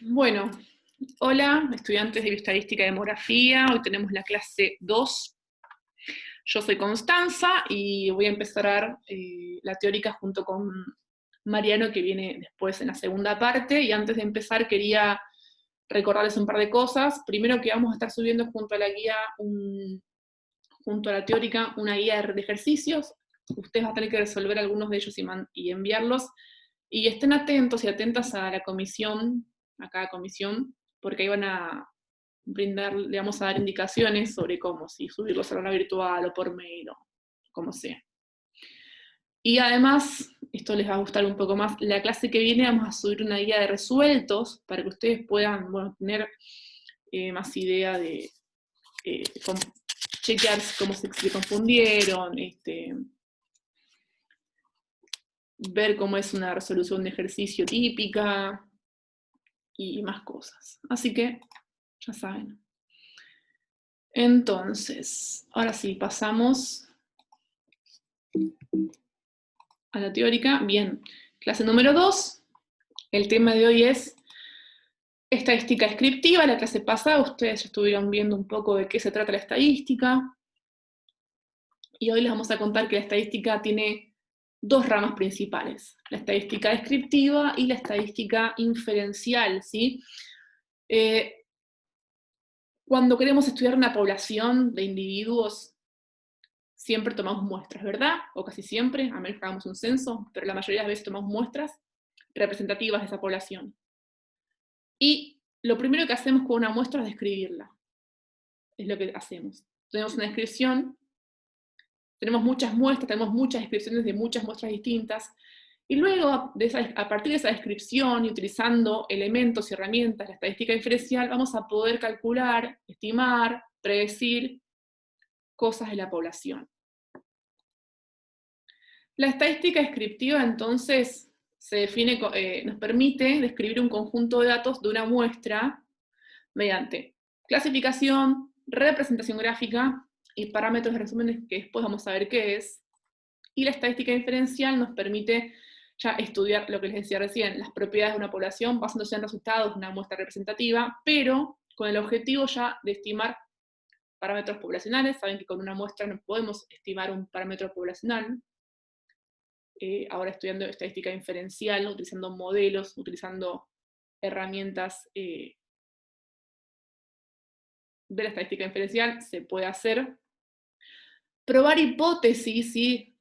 Bueno, hola, estudiantes de Bioestadística y Demografía. Hoy tenemos la clase 2. Yo soy Constanza y voy a empezar la teórica junto con Mariano, que viene después en la segunda parte. Y antes de empezar quería recordarles un par de cosas. Primero, que vamos a estar subiendo junto a la guía, junto a la teórica, una guía de ejercicios. Ustedes van a tener que resolver algunos de ellos y enviarlos. Y estén atentos y atentas a la comisión, a cada comisión, porque ahí van a brindar, le vamos a dar indicaciones sobre cómo, si subirlos a la virtual o por mail o como sea. Y además, esto les va a gustar un poco más, la clase que viene vamos a subir una guía de resueltos para que ustedes puedan, bueno, tener más idea de chequear cómo se confundieron, ver cómo es una resolución de ejercicio típica y más cosas. Así que, ya saben. Entonces, ahora sí, pasamos a la teórica. Bien, clase número 2. El tema de hoy es estadística descriptiva. La clase pasada ustedes ya estuvieron viendo un poco de qué se trata la estadística. Y hoy les vamos a contar que la estadística tiene dos ramas principales: la estadística descriptiva y la estadística inferencial, ¿sí? Cuando queremos estudiar una población de individuos, siempre tomamos muestras, ¿verdad? O casi siempre, a menos que hagamos un censo, pero la mayoría de las veces tomamos muestras representativas de esa población. Y lo primero que hacemos con una muestra es describirla. Es lo que hacemos. Tenemos una descripción, tenemos muchas muestras, tenemos muchas descripciones de muchas muestras distintas, y luego, a partir de esa descripción y utilizando elementos y herramientas de la estadística diferencial, vamos a poder calcular, estimar, predecir cosas de la población. La estadística descriptiva, entonces, se define, nos permite describir un conjunto de datos de una muestra mediante clasificación, representación gráfica y parámetros de resumen, que después vamos a ver qué es. Y la estadística diferencial nos permite ya estudiar lo que les decía recién, las propiedades de una población basándose en resultados de una muestra representativa, pero con el objetivo ya de estimar parámetros poblacionales. Saben que con una muestra no podemos estimar un parámetro poblacional. Ahora estudiando estadística inferencial, utilizando modelos, utilizando herramientas de la estadística inferencial, se puede hacer. Probar hipótesis, ¿sí?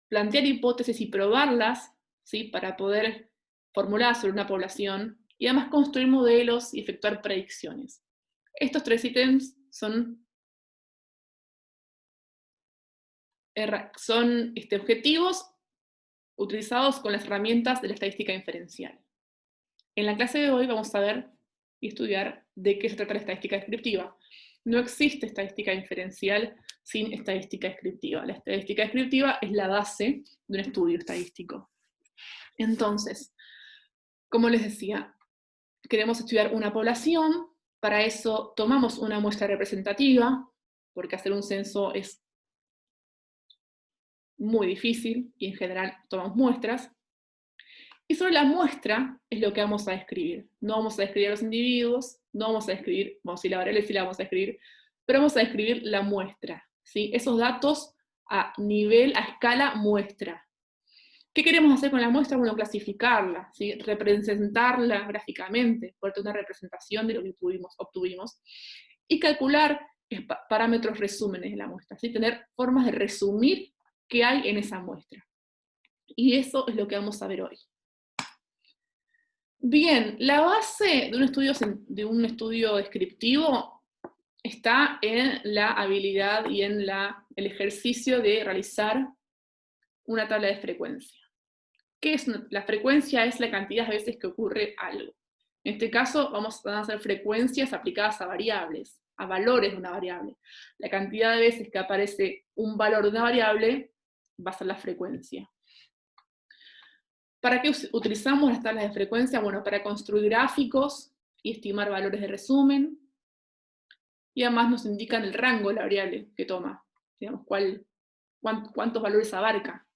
Plantear hipótesis y probarlas, ¿sí? Para poder formular sobre una población, y además construir modelos y efectuar predicciones. Estos tres ítems son objetivos utilizados con las herramientas de la estadística inferencial. En la clase de hoy vamos a ver y estudiar de qué se trata la estadística descriptiva. No existe estadística inferencial sin estadística descriptiva. La estadística descriptiva es la base de un estudio estadístico. Entonces, como les decía, queremos estudiar una población. Para eso tomamos una muestra representativa, porque hacer un censo es muy difícil y en general tomamos muestras. Y sobre la muestra es lo que vamos a describir. No vamos a describir a los individuos, no vamos a describir, vamos a decir la variable, sí la vamos a describir, pero vamos a describir la muestra, ¿sí? Esos datos a nivel, a escala muestra. ¿Qué queremos hacer con la muestra? Bueno, clasificarla, ¿sí? Representarla gráficamente, poder tener una representación de lo que obtuvimos, y calcular parámetros resúmenes de la muestra, ¿sí? Tener formas de resumir qué hay en esa muestra. Y eso es lo que vamos a ver hoy. Bien, la base de un estudio descriptivo está en la habilidad y en el ejercicio de realizar una tabla de frecuencia. ¿Qué es la frecuencia? Es la cantidad de veces que ocurre algo. En este caso vamos a hacer frecuencias aplicadas a variables, a valores de una variable. La cantidad de veces que aparece un valor de una variable va a ser la frecuencia. ¿Para qué utilizamos las tablas de frecuencia? Bueno, para construir gráficos y estimar valores de resumen. Y además nos indican el rango de la variable que toma. Digamos, cuántos valores abarca,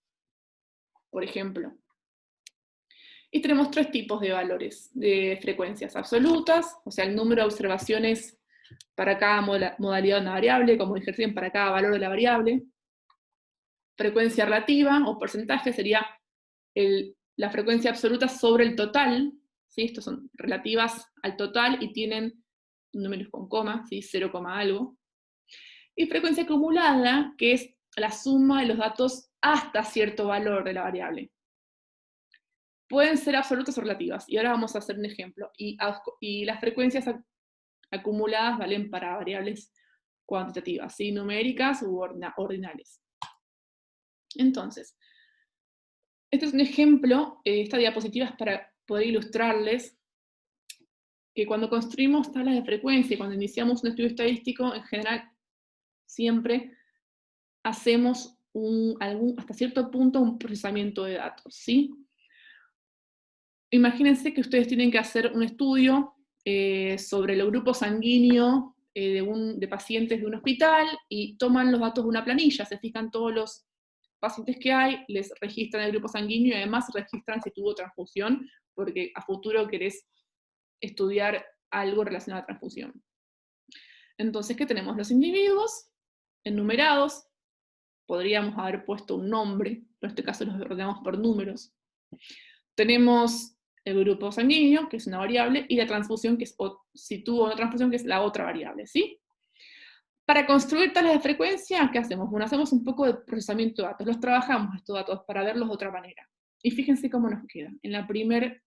por ejemplo. Y tenemos tres tipos de valores, de frecuencias absolutas, o sea, el número de observaciones para cada modalidad de una variable, como dije recién, para cada valor de la variable. Frecuencia relativa, o porcentaje, sería la frecuencia absoluta sobre el total, ¿sí? Estos son relativas al total y tienen números con coma, ¿sí? 0, algo. Y frecuencia acumulada, que es la suma de los datos hasta cierto valor de la variable. Pueden ser absolutas o relativas, y ahora vamos a hacer un ejemplo. Y las frecuencias acumuladas valen para variables cuantitativas, ¿sí? Numéricas u ordinales. Entonces, este es un ejemplo, esta diapositiva es para poder ilustrarles que cuando construimos tablas de frecuencia, cuando iniciamos un estudio estadístico, en general siempre hacemos hasta cierto punto un procesamiento de datos, ¿sí? Imagínense que ustedes tienen que hacer un estudio sobre el grupo sanguíneo de pacientes de un hospital y toman los datos de una planilla, se fijan todos los pacientes que hay, les registran el grupo sanguíneo y además registran si tuvo transfusión, porque a futuro querés estudiar algo relacionado a transfusión. Entonces, ¿qué tenemos? Los individuos enumerados, podríamos haber puesto un nombre, pero en este caso los ordenamos por números. Tenemos el grupo sanguíneo, que es una variable, y la transfusión, que es, si tuvo una transfusión, que es la otra variable, ¿sí? Para construir tablas de frecuencia, ¿qué hacemos? Bueno, hacemos un poco de procesamiento de datos, los trabajamos estos datos para verlos de otra manera. Y fíjense cómo nos queda. En la primera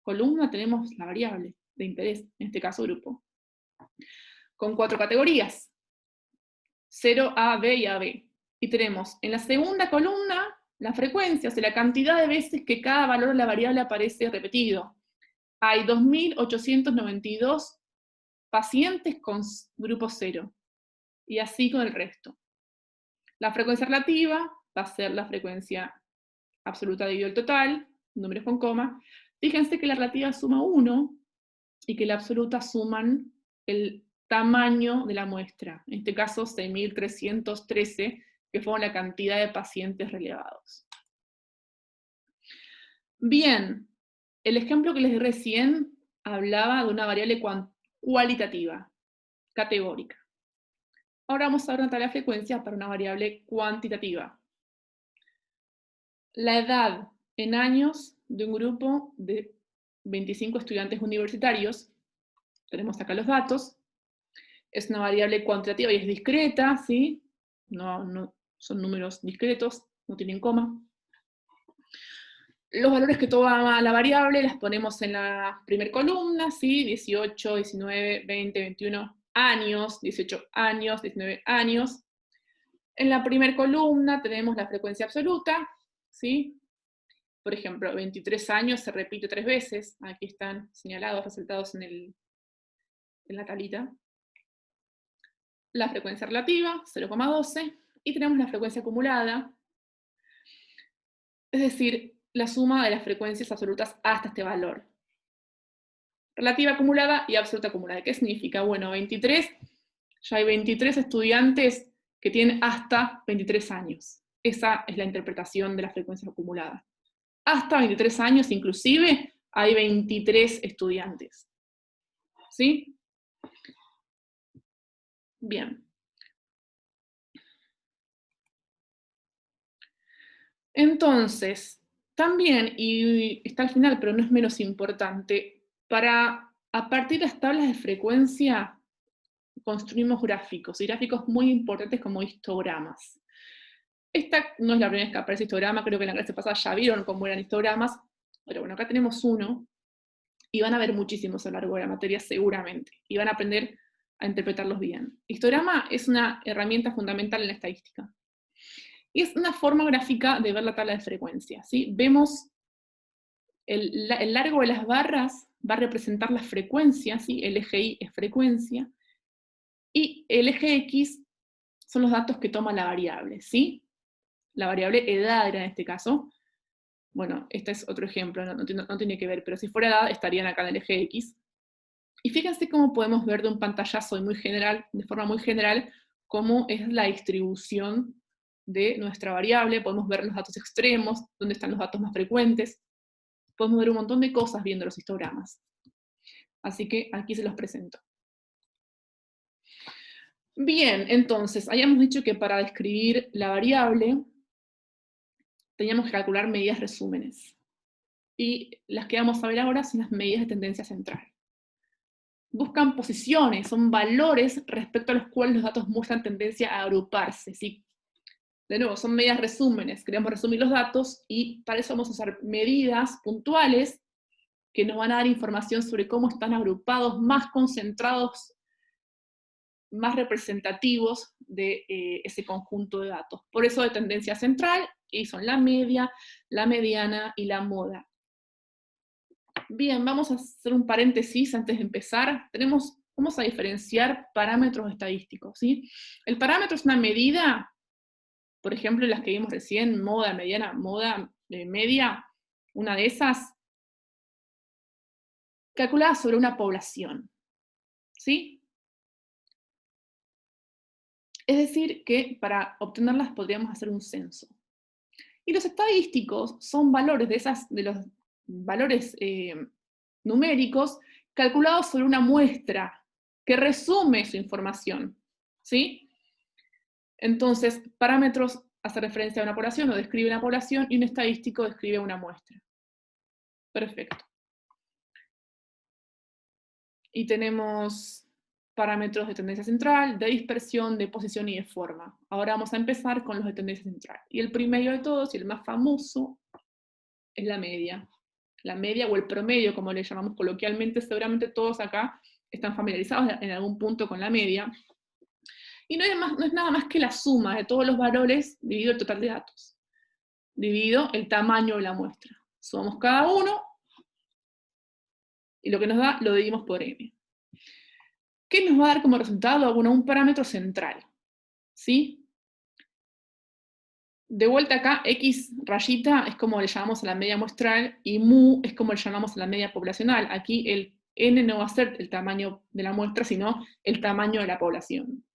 columna tenemos la variable de interés, en este caso grupo, con 4 categorías, 0, A, B y AB. Y tenemos en la segunda columna la frecuencia, o sea, la cantidad de veces que cada valor de la variable aparece repetido. Hay 2.892 pacientes con grupo 0, y así con el resto. La frecuencia relativa va a ser la frecuencia absoluta dividido el total, números con coma. Fíjense que la relativa suma 1 y que la absoluta suman el tamaño de la muestra, en este caso 6.313, que fue la cantidad de pacientes relevados. Bien, el ejemplo que les di recién hablaba de una variable cualitativa, categórica. Ahora vamos a ver una tabla de frecuencias para una variable cuantitativa. La edad en años de un grupo de 25 estudiantes universitarios, tenemos acá los datos, es una variable cuantitativa y es discreta, ¿sí? No, son números discretos, no tienen coma. Los valores que toma la variable las ponemos en la primera columna, ¿sí? 18, 19, 20, 21 años, 18 años, 19 años. En la primera columna tenemos la frecuencia absoluta, ¿sí? Por ejemplo, 23 años se repite 3 veces, aquí están señalados, resaltados en la tablita. La frecuencia relativa, 0,12, y tenemos la frecuencia acumulada, es decir, la suma de las frecuencias absolutas hasta este valor. Relativa acumulada y absoluta acumulada. ¿Qué significa? Bueno, 23, ya hay 23 estudiantes que tienen hasta 23 años. Esa es la interpretación de las frecuencias acumuladas. Hasta 23 años, inclusive, hay 23 estudiantes. ¿Sí? Bien. Entonces, también, y está al final, pero no es menos importante, a partir de las tablas de frecuencia, construimos gráficos, y gráficos muy importantes como histogramas. Esta no es la primera vez que aparece histograma, creo que en la clase pasada ya vieron cómo eran histogramas, pero bueno, acá tenemos uno, y van a ver muchísimos a lo largo de la materia seguramente, y van a aprender a interpretarlos bien. Histograma es una herramienta fundamental en la estadística. Y es una forma gráfica de ver la tabla de frecuencia, ¿sí? Vemos el largo de las barras va a representar la frecuencia, ¿sí? El eje Y es frecuencia, y el eje X son los datos que toma la variable, ¿sí? La variable edad era en este caso. Bueno, este es otro ejemplo, no tiene que ver, pero si fuera edad estarían acá en el eje X. Y fíjense cómo podemos ver de un pantallazo muy general, de forma muy general, cómo es la distribución de nuestra variable. Podemos ver los datos extremos, dónde están los datos más frecuentes. podemos ver un montón de cosas viendo los histogramas. Así que aquí se los presento. Bien, entonces, habíamos dicho que para describir la variable teníamos que calcular medidas resúmenes. Y las que vamos a ver ahora son las medidas de tendencia central. Buscan posiciones, son valores respecto a los cuales los datos muestran tendencia a agruparse, ¿sí? De nuevo, son medidas resúmenes, queremos resumir los datos y para eso vamos a usar medidas puntuales que nos van a dar información sobre cómo están agrupados, más concentrados, más representativos de ese conjunto de datos. Por eso de tendencia central, y son la media, la mediana y la moda. Bien, vamos a hacer un paréntesis antes de empezar. Vamos a diferenciar parámetros estadísticos, ¿sí? El parámetro es una medida, por ejemplo, las que vimos recién, moda, mediana, moda, media, una de esas, calculada sobre una población, ¿sí? Es decir, que para obtenerlas podríamos hacer un censo. Y los estadísticos son valores de los valores numéricos calculados sobre una muestra que resume su información, ¿sí? Entonces, parámetros hace referencia a una población o describe una población y un estadístico describe una muestra. Perfecto. Y tenemos parámetros de tendencia central, de dispersión, de posición y de forma. Ahora vamos a empezar con los de tendencia central. Y el primero de todos, y el más famoso, es la media. La media o el promedio, como le llamamos coloquialmente, seguramente todos acá están familiarizados en algún punto con la media. Y no es nada más que la suma de todos los valores dividido el total de datos, dividido el tamaño de la muestra. Sumamos cada uno, y lo que nos da lo dividimos por n. ¿Qué nos va a dar como resultado? Bueno, un parámetro central, ¿sí? De vuelta acá, X rayita es como le llamamos a la media muestral, y mu es como le llamamos a la media poblacional. Aquí el n no va a ser el tamaño de la muestra, sino el tamaño de la población.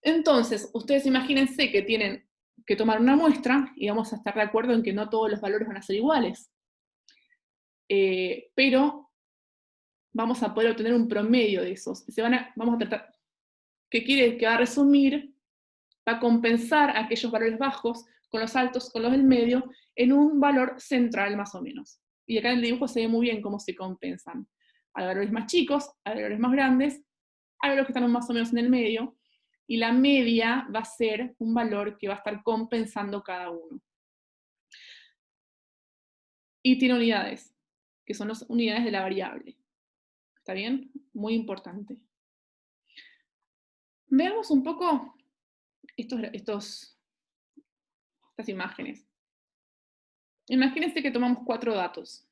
Entonces, ustedes imagínense que tienen que tomar una muestra, y vamos a estar de acuerdo en que no todos los valores van a ser iguales. Pero vamos a poder obtener un promedio de esos. Vamos a tratar, que va a resumir, va a compensar aquellos valores bajos con los altos, con los del medio, en un valor central más o menos. Y acá en el dibujo se ve muy bien cómo se compensan. Hay valores más chicos, hay valores más grandes, hay valores que están más o menos en el medio, y la media va a ser un valor que va a estar compensando cada uno. Y tiene unidades, que son las unidades de la variable. ¿Está bien? Muy importante. Veamos un poco estas imágenes. Imagínense que tomamos 4 datos.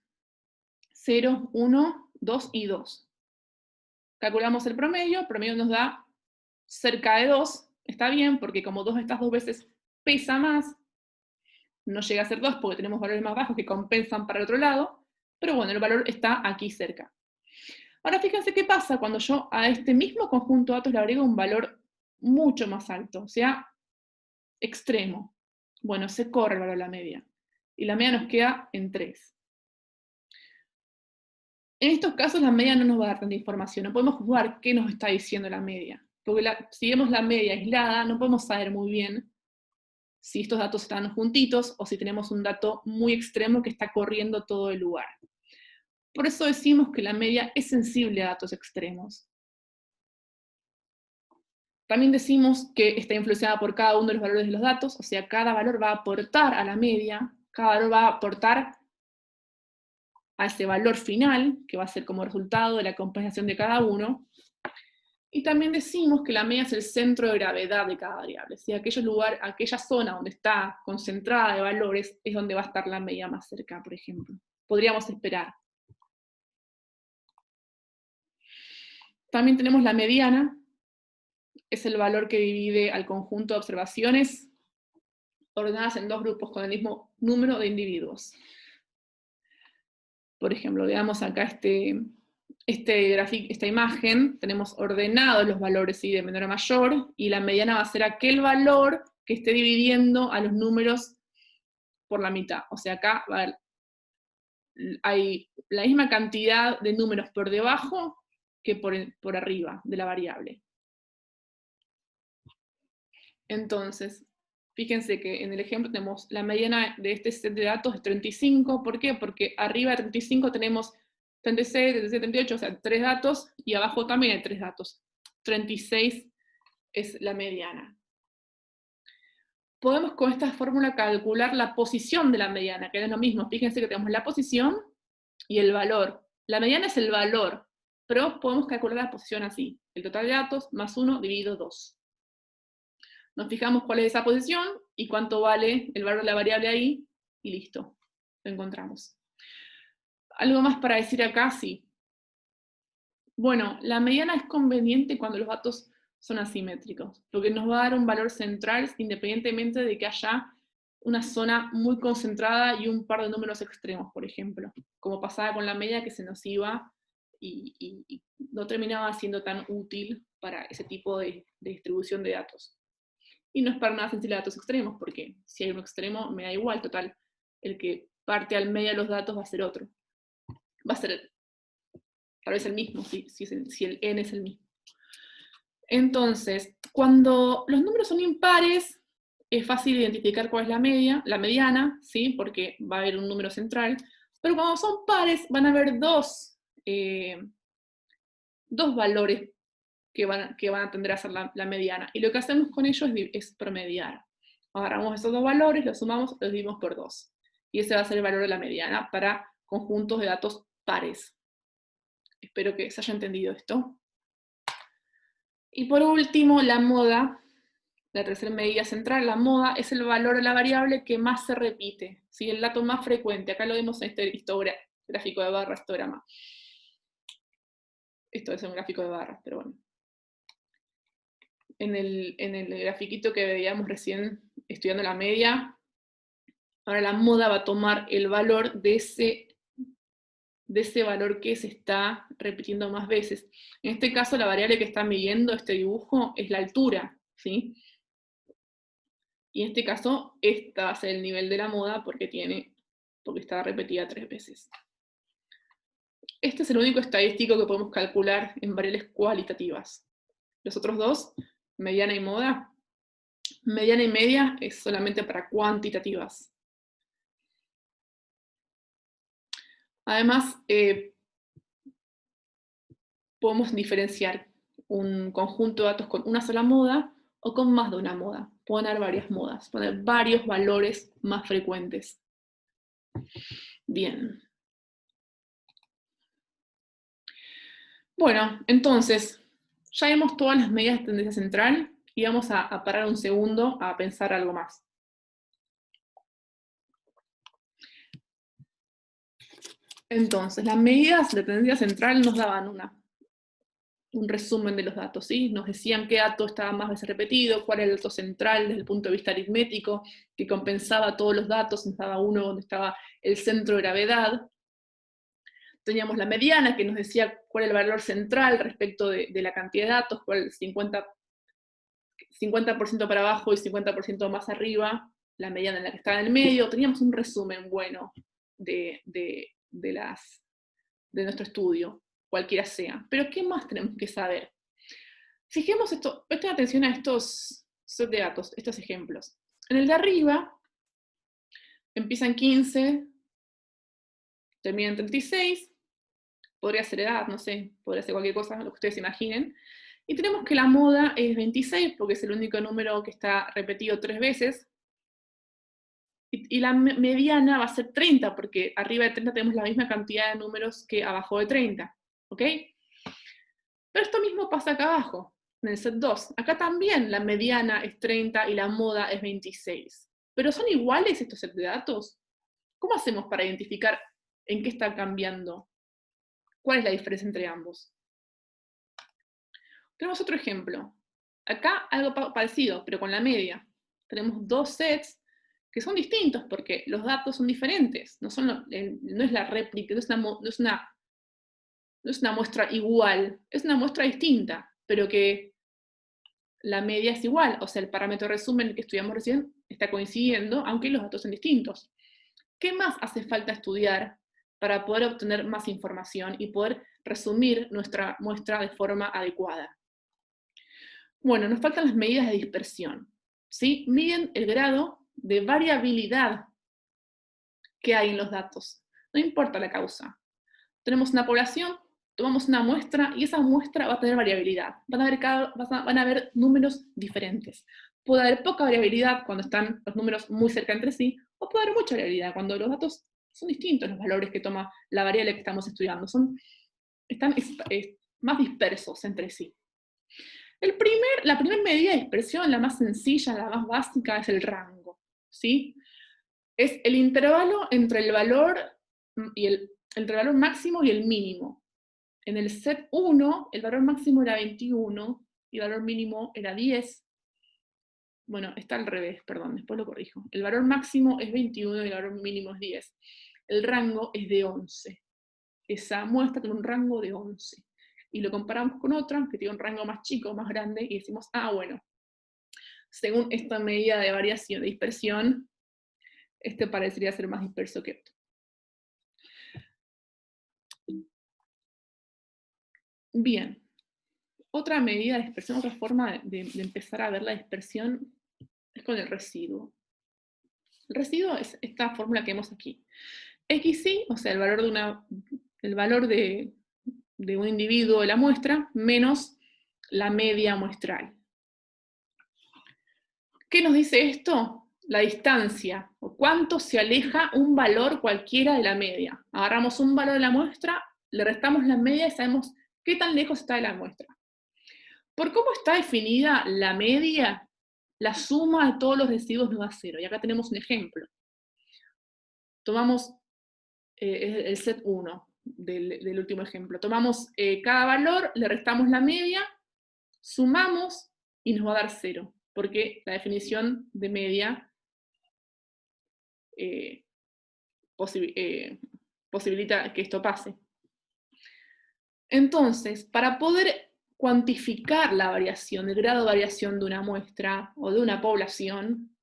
0, 1, 2 y 2. Calculamos el promedio nos da cerca de 2. Está bien, porque como 2 de estas 2 veces pesa más, no llega a ser 2 porque tenemos valores más bajos que compensan para el otro lado, pero bueno, el valor está aquí cerca. Ahora fíjense qué pasa cuando yo a este mismo conjunto de datos le agrego un valor mucho más alto, o sea, extremo. Bueno, se corre el valor de la media. Y la media nos queda en 3. En estos casos la media no nos va a dar tanta información, no podemos juzgar qué nos está diciendo la media. Porque si vemos la media aislada, no podemos saber muy bien si estos datos están juntitos o si tenemos un dato muy extremo que está corriendo todo el lugar. Por eso decimos que la media es sensible a datos extremos. También decimos que está influenciada por cada uno de los valores de los datos, o sea, cada valor va a aportar a la media, cada valor va a aportar a ese valor final, que va a ser como resultado de la compensación de cada uno. Y también decimos que la media es el centro de gravedad de cada variable. Si aquella zona donde está concentrada de valores es donde va a estar la media más cerca, por ejemplo. Podríamos esperar. También tenemos la mediana, es el valor que divide al conjunto de observaciones ordenadas en 2 grupos con el mismo número de individuos. Por ejemplo, veamos acá esta imagen, tenemos ordenados los valores, ¿sí?, de menor a mayor, y la mediana va a ser aquel valor que esté dividiendo a los números por la mitad. O sea, acá va a haber hay la misma cantidad de números por debajo que por arriba de la variable. Entonces, fíjense que en el ejemplo tenemos la mediana de este set de datos es 35, ¿por qué? Porque arriba de 35 tenemos 36, 37, 38, o sea, 3 datos, y abajo también hay 3 datos. 36 es la mediana. Podemos con esta fórmula calcular la posición de la mediana, que es lo mismo. Fíjense que tenemos la posición y el valor. La mediana es el valor, pero podemos calcular la posición así. El total de datos más 1 dividido 2. Nos fijamos cuál es esa posición y cuánto vale el valor de la variable ahí, y listo, lo encontramos. ¿Algo más para decir acá? Sí. Bueno, la mediana es conveniente cuando los datos son asimétricos, porque nos va a dar un valor central independientemente de que haya una zona muy concentrada y un par de números extremos, por ejemplo, como pasaba con la media que se nos iba y no terminaba siendo tan útil para ese tipo de distribución de datos. Y no es para nada sensible a datos extremos, porque si hay un extremo me da igual, total, el que parte al medio de los datos va a ser otro. Va a ser tal vez el mismo, si el n es el mismo. Entonces, cuando los números son impares, es fácil identificar cuál es la mediana, ¿sí? Porque va a haber un número central, pero cuando son pares van a haber dos valores que van a tender a ser la mediana, y lo que hacemos con ellos es promediar. Agarramos esos dos valores, los sumamos, los dividimos por 2, y ese va a ser el valor de la mediana para conjuntos de datos pares. Espero que se haya entendido esto. Y por último, la moda, la tercera medida central, la moda, es el valor de la variable que más se repite, ¿sí? El dato más frecuente. Acá lo vemos en este gráfico de barra, histograma. Esto es un gráfico de barras, pero bueno. En el grafiquito que veíamos recién estudiando la media, ahora la moda va a tomar el valor de ese valor que se está repitiendo más veces. En este caso, la variable que está midiendo este dibujo es la altura, ¿sí? Y en este caso, esta va a ser el nivel de la moda porque está repetida 3 veces. Este es el único estadístico que podemos calcular en variables cualitativas. Los otros dos, mediana y moda, mediana y media es solamente para cuantitativas. Además, podemos diferenciar un conjunto de datos con una sola moda o con más de una moda. Pueden haber varias modas, pueden haber varios valores más frecuentes. Bien. Bueno, entonces, ya vimos todas las medidas de tendencia central y vamos a parar un segundo a pensar algo más. Entonces, las medidas de tendencia central nos daban un resumen de los datos, ¿sí? Nos decían qué dato estaba más veces repetido, cuál era el dato central desde el punto de vista aritmético, que compensaba todos los datos, nos daba uno donde estaba el centro de gravedad. Teníamos la mediana, que nos decía cuál era el valor central respecto de la cantidad de datos, cuál el 50% para abajo y 50% más arriba, la mediana en la que estaba en el medio. Teníamos un resumen bueno de nuestro estudio, cualquiera sea. Pero ¿qué más tenemos que saber? Fijemos esto, presten atención a estos set de datos, estos ejemplos. En el de arriba, empiezan 15, terminan 36, podría ser edad, no sé, podría ser cualquier cosa, lo que ustedes imaginen. Y tenemos que la moda es 26, porque es el único número que está repetido 3 veces. Y la mediana va a ser 30, porque arriba de 30 tenemos la misma cantidad de números que abajo de 30. ¿Ok? Pero esto mismo pasa acá abajo, en el set 2. Acá también la mediana es 30 y la moda es 26. ¿Pero son iguales estos sets de datos? ¿Cómo hacemos para identificar en qué está cambiando? ¿Cuál es la diferencia entre ambos? Tenemos otro ejemplo. Acá algo parecido, pero con la media. Tenemos dos sets que son distintos porque los datos son diferentes. No es la réplica, no es una muestra igual, es una muestra distinta, pero que la media es igual. O sea, el parámetro resumen que estudiamos recién está coincidiendo, aunque los datos son distintos. ¿Qué más hace falta estudiar para poder obtener más información y poder resumir nuestra muestra de forma adecuada. Bueno, nos faltan las medidas de dispersión, ¿sí? Miden el grado de variabilidad que hay en los datos. No importa la causa. Tenemos una población, tomamos una muestra y esa muestra va a tener variabilidad. Van a haber números diferentes. Puede haber poca variabilidad cuando están los números muy cerca entre sí, o puede haber mucha variabilidad cuando los datos son distintos, los valores que toma la variable que estamos estudiando. Están más dispersos entre sí. La primera medida de dispersión, la más sencilla, la más básica, es el rango, ¿sí? Es el intervalo entre el valor máximo y el mínimo. En el set 1, el valor máximo era 21 y el valor mínimo era 10. Bueno, está al revés, perdón, después lo corrijo. El valor máximo es 21 y el valor mínimo es 10. El rango es de 11. Esa muestra tiene un rango de 11. Y lo comparamos con otra que tiene un rango más chico, más grande, y decimos, ah, bueno, según esta medida de variación, de dispersión, este parecería ser más disperso que otro. Bien, otra medida de dispersión, otra forma de empezar a ver la dispersión es con el residuo. El residuo es esta fórmula que vemos aquí. XY, o sea, el valor de un individuo de la muestra, menos la media muestral. ¿Qué nos dice esto? La distancia, o cuánto se aleja un valor cualquiera de la media. Agarramos un valor de la muestra, le restamos la media y sabemos qué tan lejos está de la muestra. Por cómo está definida la media, la suma de todos los residuos nos da 0. Y acá tenemos un ejemplo. Tomamos el set 1 del último ejemplo. Tomamos cada valor, le restamos la media, sumamos y nos va a dar 0, porque la definición de media posibilita que esto pase. Entonces, para poder cuantificar la variación, el grado de variación de una muestra o de una población,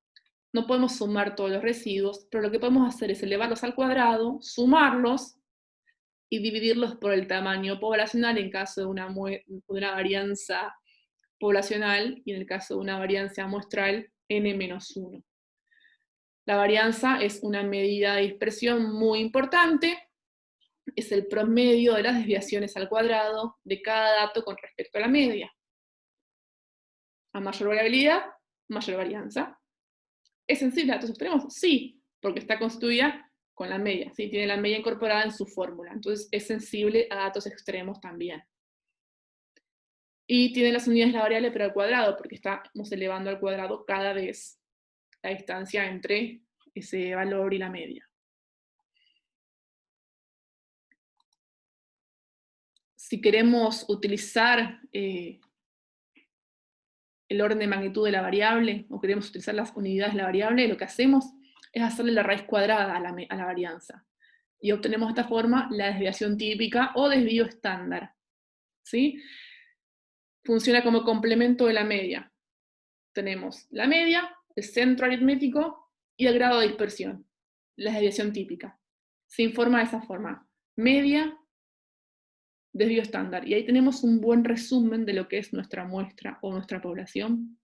no podemos sumar todos los residuos, pero lo que podemos hacer es elevarlos al cuadrado, sumarlos y dividirlos por el tamaño poblacional en caso de una varianza poblacional y en el caso de una varianza muestral n-1. La varianza es una medida de dispersión muy importante, es el promedio de las desviaciones al cuadrado de cada dato con respecto a la media. A mayor variabilidad, mayor varianza. ¿Es sensible a datos extremos? Sí, porque está constituida con la media, ¿sí? Tiene la media incorporada en su fórmula, entonces es sensible a datos extremos también. Y tiene las unidades de la variable pero al cuadrado, porque estamos elevando al cuadrado cada vez la distancia entre ese valor y la media. Si queremos utilizar el orden de magnitud de la variable, o queremos utilizar las unidades de la variable, lo que hacemos es hacerle la raíz cuadrada a la varianza. Y obtenemos de esta forma la desviación típica o desvío estándar. ¿Sí? Funciona como complemento de la media. Tenemos la media, el centro aritmético y el grado de dispersión, la desviación típica. Se informa de esa forma: media, desvío estándar. Y ahí tenemos un buen resumen de lo que es nuestra muestra o nuestra población,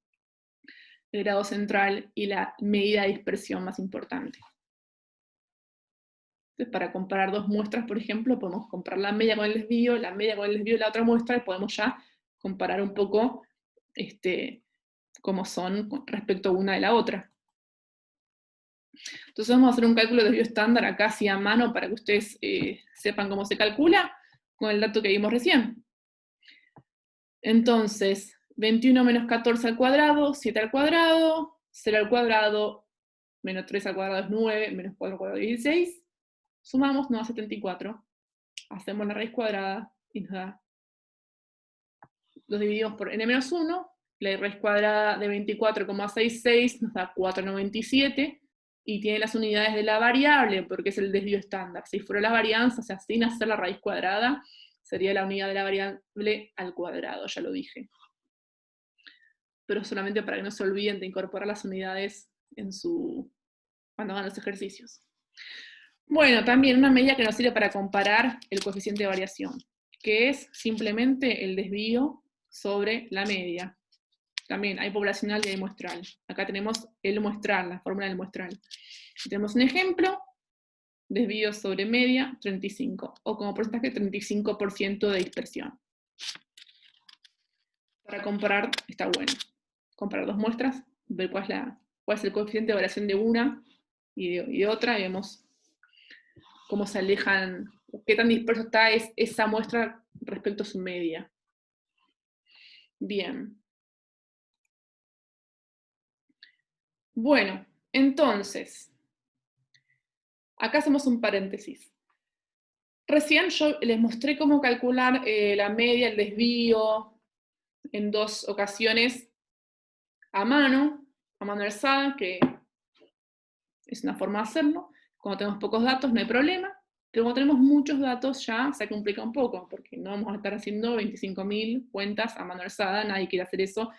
el grado central y la medida de dispersión más importante. Entonces, para comparar dos muestras, por ejemplo, podemos comparar la media con el desvío, la media con el desvío de la otra muestra, y podemos ya comparar un poco cómo son respecto a una de la otra. Entonces vamos a hacer un cálculo de desvío estándar acá así a mano para que ustedes sepan cómo se calcula con el dato que vimos recién. Entonces, 21 menos 14 al cuadrado, 7 al cuadrado, 0 al cuadrado, menos 3 al cuadrado es 9, menos 4 al cuadrado es 16. Sumamos, nos da 74. Hacemos la raíz cuadrada y nos da, los dividimos por n-1, la raíz cuadrada de 24,66 nos da 4,97, y tiene las unidades de la variable, porque es el desvío estándar. Si fuera la varianza, o sea, sin hacer la raíz cuadrada, sería la unidad de la variable al cuadrado, ya lo dije. Pero solamente para que no se olviden de incorporar las unidades cuando hagan los ejercicios. Bueno, también una medida que nos sirve para comparar el coeficiente de variación, que es simplemente el desvío sobre la media. También hay poblacional y hay muestral. Acá tenemos el muestral, la fórmula del muestral. Tenemos un ejemplo, desvío sobre media, 35, o como porcentaje, 35% de dispersión. Para comparar, está bueno. Comparar dos muestras, ver cuál es el coeficiente de variación de una y de otra, y vemos cómo se alejan, qué tan disperso está esa muestra respecto a su media. Bien. Bueno, entonces, acá hacemos un paréntesis. Recién yo les mostré cómo calcular la media, el desvío, en dos ocasiones a mano alzada, que es una forma de hacerlo. Cuando tenemos pocos datos no hay problema, pero cuando tenemos muchos datos ya se complica un poco, porque no vamos a estar haciendo 25.000 cuentas a mano alzada, nadie quiere hacer eso,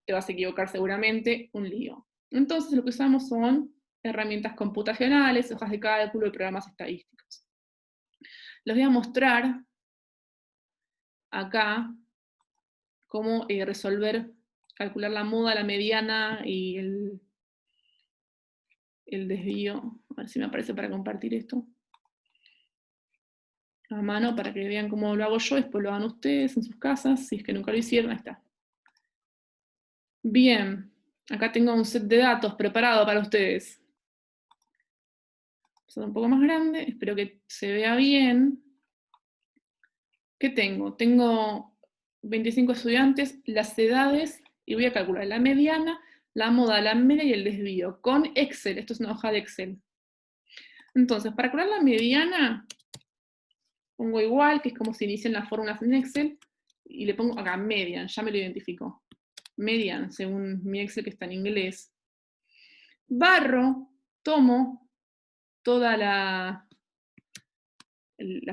te vas a equivocar seguramente, un lío. Entonces lo que usamos son herramientas computacionales, hojas de cálculo y programas estadísticos. Les voy a mostrar acá cómo resolver, calcular la moda, la mediana y el desvío. A ver si me aparece para compartir esto a mano para que vean cómo lo hago yo, después lo hagan ustedes en sus casas, si es que nunca lo hicieron, ahí está. Bien, acá tengo un set de datos preparado para ustedes. Es un poco más grande, espero que se vea bien. ¿Qué tengo? Tengo 25 estudiantes, las edades, y voy a calcular la mediana, la moda, la media y el desvío, con Excel. Esto es una hoja de Excel. Entonces, para calcular la mediana, pongo igual, que es como se inician las fórmulas en Excel, y le pongo acá median, ya me lo identificó. Median, según mi Excel que está en inglés. Tomo toda la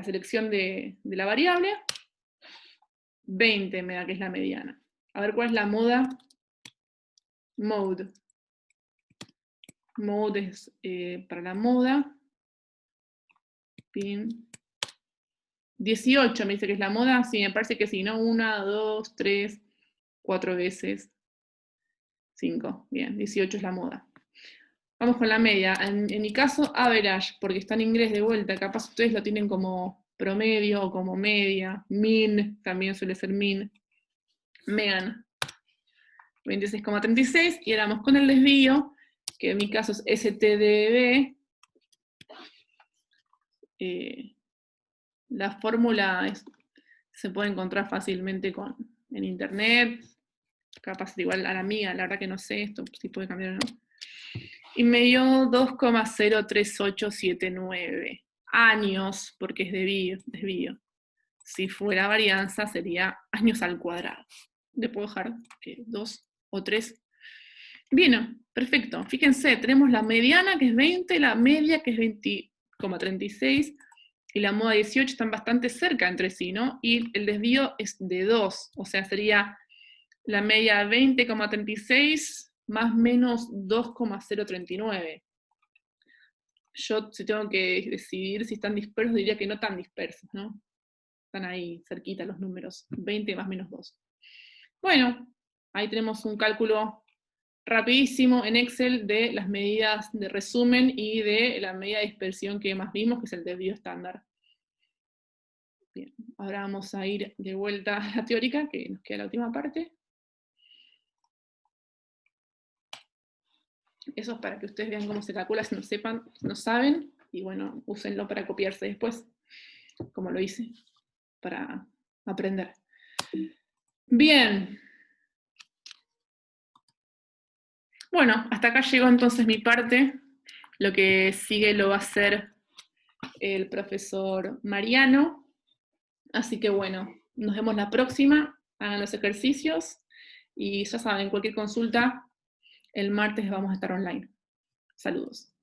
selección de la variable, 20 me da que es la mediana. A ver cuál es la moda. Mode. Mode es para la moda. Pin. 18 me dice que es la moda. Sí, me parece que sí, ¿no? 1, 2, 3, 4 veces. 5. Bien, 18 es la moda. Vamos con la media. En mi caso, average, porque está en inglés de vuelta. Capaz ustedes lo tienen como promedio o como media. Min, también suele ser min. Mean. 26,36. Y ahora vamos con el desvío, que en mi caso es STDB. La fórmula se puede encontrar fácilmente en internet. Capaz igual a la mía, la verdad que no sé esto, si puede cambiar o no. Y me dio 2,03879 años, porque es desvío. Si fuera varianza sería años al cuadrado. Le puedo dejar 2 o 3. Bien, perfecto. Fíjense, tenemos la mediana que es 20, la media que es 20,36 y la moda 18 están bastante cerca entre sí, ¿no? Y el desvío es de 2, o sea, sería la media 20,36 más menos 2,039. Yo, si tengo que decidir si están dispersos, diría que no tan dispersos, ¿no? Están ahí cerquita los números, 20 más menos 2. Bueno, ahí tenemos un cálculo rapidísimo en Excel de las medidas de resumen y de la medida de dispersión que más vimos, que es el desvío estándar. Bien, ahora vamos a ir de vuelta a la teórica, que nos queda la última parte. Eso es para que ustedes vean cómo se calcula, si no sepan, si no saben, y bueno, úsenlo para copiarse después, como lo hice, para aprender. Bien. Bueno, hasta acá llegó entonces mi parte. Lo que sigue lo va a hacer el profesor Mariano. Así que bueno, nos vemos la próxima. Hagan los ejercicios. Y ya saben, cualquier consulta, el martes vamos a estar online. Saludos.